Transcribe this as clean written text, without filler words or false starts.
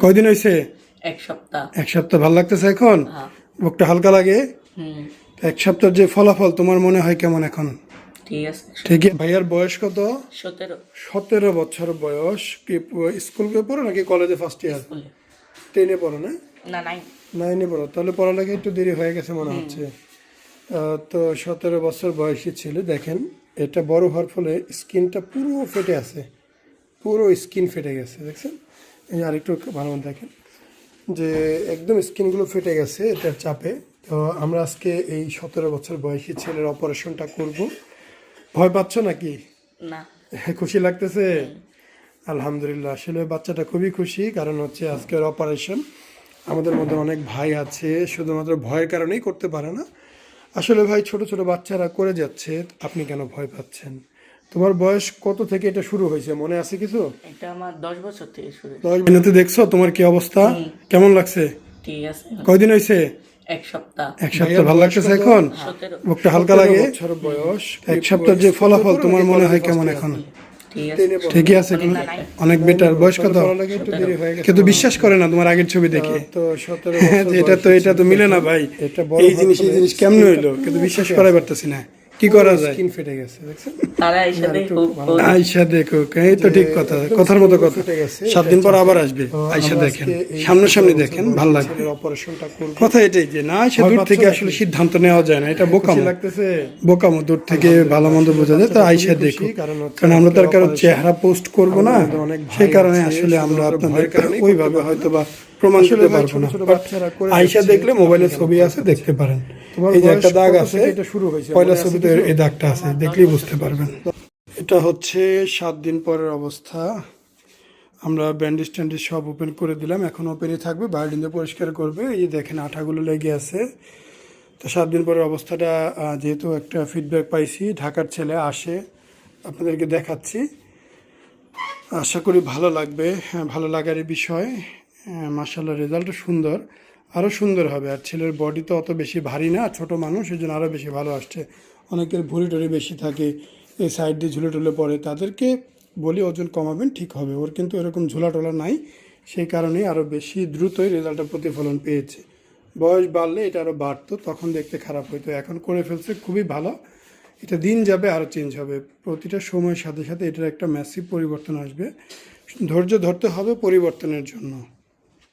কয়দিন হয়েছে? এক সপ্তাহ। ভালো লাগতেছে এখন? বুকটা হালকা লাগে? এক সপ্তাহ যে ফলাফল তোমার মনে হয় কেমন এখন? ঠিক আছে। ভাইয়ার বয়স কত? 17 বছর বয়স। কি স্কুলে পড়ো নাকি কলেজে ফার্স্ট ইয়ার? 10-এ পড়ো না? 9-এ পড়ো। তাহলে পড়ালেখা একটু দেরি হয়ে গেছে মনে হচ্ছে। তো 17 বছর বয়সী ছেলে। দেখেন, এটা বড় হওয়ার ফলে স্কিনটা পুরো ফেটে আছে, পুরো স্কিন ফেটে গেছে। দেখছেন? এই আরেকটু ভালো মতো দেখেন যে একদম স্কিনগুলো ফেটে গেছে এটার চাপে। তো আমরা আজকে এই 17 বছর বয়সী ছেলের অপারেশনটা করব। ভয় পাচ্ছ নাকি? না। খুশি লাগতেছে? আলহামদুলিল্লাহ। আসলে বাচ্চাটা খুবই খুশি, কারণ হচ্ছে আজকের অপারেশন। আমাদের মধ্যে অনেক ভাই আছে শুধুমাত্র ভয়ের কারণেই করতে পারে না। আসলে ভাই, ছোট ছোট বাচ্চারা করে যাচ্ছে, আপনি কেন ভয় পাচ্ছেন? তোমার বয়স কত থেকে এটা শুরু হয়েছে মনে আছে কিছু? এটা আমার 10 বছর থেকে শুরু। 10 মিনিটে দেখছো তোমার কি অবস্থা? কেমন লাগছে? ঠিক আছে। কয়দিন হয়েছে? এক সপ্তাহ। ভালো লাগতেছে এখন? বুকটা হালকা লাগে? বয়স এক সপ্তাহ যে ফলাফল তোমার মনে হয় কেমন এখন? ঠিকই আছে, অনেক বেটার। বয়স কত? কিন্তু বিশ্বাস করে না তোমার আগের ছবি দেখে। তো এটা তো মিলে না ভাই। এই জিনিস কেমন হইলো, কিন্তু বিশ্বাস করাই পারতেছি না। কি করা যায়? স্কিন ফেটে গেছে, দেখছেন? আয়শা দেখো, এই তো ঠিক কথা, কথার মতো কথা। 7 দিন পর আবার আসবে। আয়শা দেখেন, সামনাসামনি দেখেন, ভালো লাগবে। কথা এটাই যে না, সে দূর থেকে আসলে সিদ্ধান্ত নেওয়া যায় না, এটা বোকামো। বোকামো, দূর থেকে ভালো মন্দ বোঝা যায়। তো আয়শা দেখো, কারণ আমরা তার কারো চেহারা পোস্ট করব না, সেই কারণে আসলে আমরা আপনাদের ওইভাবে হয়তো বা প্রমাণ দিতে পারবো না। আয়শা দেখলে মোবাইলে ছবি আছে, দেখতে পারেন। এই যে একটা দাগ আছে, পয়লা ছবিতে এই দাগটা আছে, দেখলেই বুঝতে পারবেন। এটা হচ্ছে 7 দিন পরের অবস্থা। আমরা ব্যান্ডেজ ট্যান্ডেজ সব ওপেন করে দিলাম, এখন ওপেনই থাকবে, বায়োডিন দিয়ে পরিষ্কার করবে। এই যে দেখেন, আঠাগুলো লেগে আছে। তো 7 দিন পরের অবস্থাটা, যেহেতু একটা ফিডব্যাক পাইছি, ঢাকার ছেলে আসে, আপনাদেরকে দেখাচ্ছি। আশা করি ভালো লাগবে। হ্যাঁ, ভালো লাগারই বিষয়। মাশাআল্লাহ, রেজাল্টও সুন্দর, আরও সুন্দর হবে। আর ছেলের বডি তো অত বেশি ভারী না, ছোট মানুষ, এই জন্য আরও বেশি ভালো আসছে। অনেকের ভুঁড়ি টুড়ি বেশি থাকে, এই সাইড দিয়ে ঝুলে টুলে পড়ে, তাদেরকে বলি ওজন কমাবেন, ঠিক হবে। ওর কিন্তু এরকম ঝোলা টোলা নাই, সেই কারণেই আরও বেশি দ্রুতই রেজাল্টটা প্রতিফলন পেয়েছে। বয়স বাড়লে এটা আরও বাড়তো, তখন দেখতে খারাপ হইতো। এখন করে ফেলছে, খুবই ভালো। এটা দিন যাবে আরও চেঞ্জ হবে, প্রতিটা সময়ের সাথে সাথে এটার একটা ম্যাসিভ পরিবর্তন আসবে। ধৈর্য ধরতে হবে পরিবর্তনের জন্য।